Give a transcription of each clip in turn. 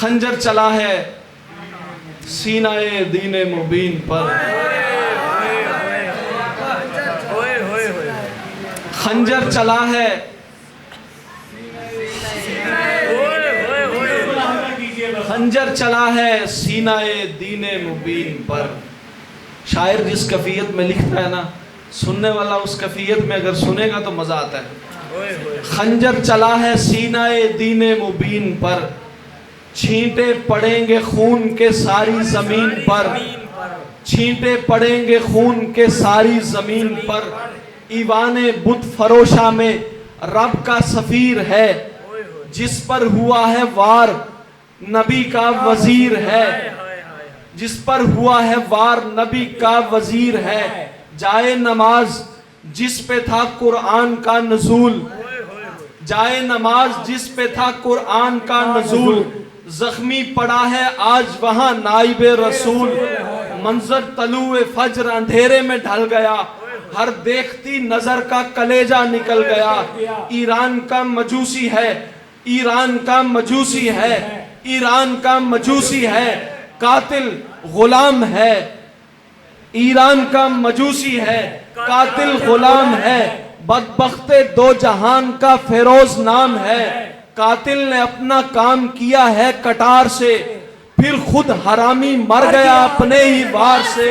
خنجر چلا ہے سینہ دین مبین پر، خنجر چلا ہے خنجر چلا ہے سینہ دین مبین پر۔ شاعر جس کیفیت میں لکھتا ہے نا، سننے والا اس کیفیت میں اگر سنے گا تو مزہ آتا ہے۔ خنجر چلا ہے سینہ دین مبین پر، چھینٹے پڑیں گے خون کے ساری زمین پر، چھینٹے پڑیں گے خون کے ساری زمین پر۔ ایوان بت فروشہ میں رب کا سفیر ہے، جس پر ہوا ہے وار نبی کا وزیر ہے، جس پر ہوا ہے وار نبی کا وزیر ہے۔ جائے نماز جس پہ تھا قرآن کا نزول، جائے نماز جس پہ تھا قرآن کا نزول، زخمی پڑا ہے آج وہاں نائب رسول۔ منظر طلوع فجر اندھیرے میں ڈھل گیا، ہر دیکھتی نظر کا کلیجہ نکل گیا۔ ایران کا مجوسی ہے، ایران کا مجوسی ہے، ایران کا مجوسی ہے، قاتل غلام ہے۔ ایران کا مجوسی ہے، قاتل غلام ہے، بدبخت دو جہان کا فیروز نام ہے۔ قاتل نے اپنا کام کیا ہے کٹار سے، پھر خود حرامی مر گیا اپنے ہی وار سے۔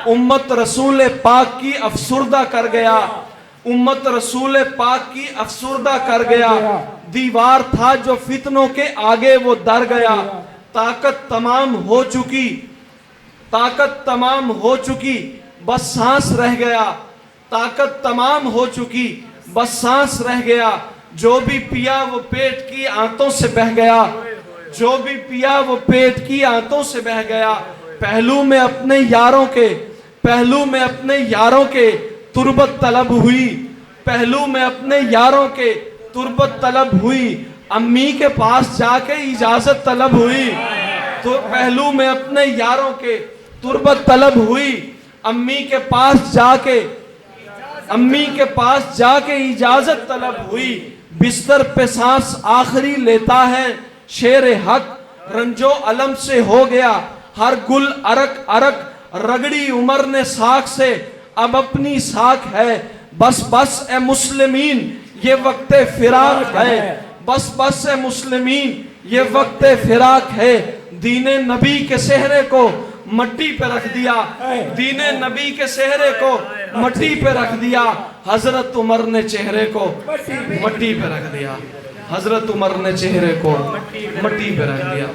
امت رسول پاک کی افسردہ کر گیا، امت رسول پاک کی افسردہ کر گیا۔ دیوار تھا جو فتنوں کے آگے وہ در گیا۔ طاقت تمام ہو چکی، طاقت تمام ہو چکی، بس سانس رہ گیا۔ طاقت تمام ہو چکی، بس سانس رہ گیا۔ جو بھی پیا وہ پیٹ کی آنتوں سے بہہ گیا، جو بھی پیا وہ پیٹ کی آنتوں سے بہہ گیا۔ پہلو میں اپنے یاروں کے، پہلو میں اپنے یاروں کے تربت طلب ہوئی، پہلو میں اپنے یاروں کے تربت طلب ہوئی۔ امی کے پاس جا کے اجازت طلب ہوئی، تو پہلو میں اپنے یاروں کے تربت طلب ہوئی۔ امی کے پاس جا کے، امی کے پاس جا کے اجازت طلب ہوئی۔ بستر پہ سانس آخری لیتا ہے شیر حق، رنجو علم سے ہو گیا ہر گل عرق عرق۔ رگڑی عمر نے ساکھ سے اب اپنی ساکھ ہے، بس بس اے مسلمین یہ وقت فراق ہے، بس بس اے مسلمین یہ وقت فراق ہے۔ دین نبی کے صحرے کو مٹی پہ رکھ دیا، دین نبی کے صحرے کو مٹی پہ رکھ دیا۔ حضرت عمر نے چہرے کو مٹی پہ رکھ دیا، حضرت عمر نے چہرے کو مٹی پہ رکھ دیا۔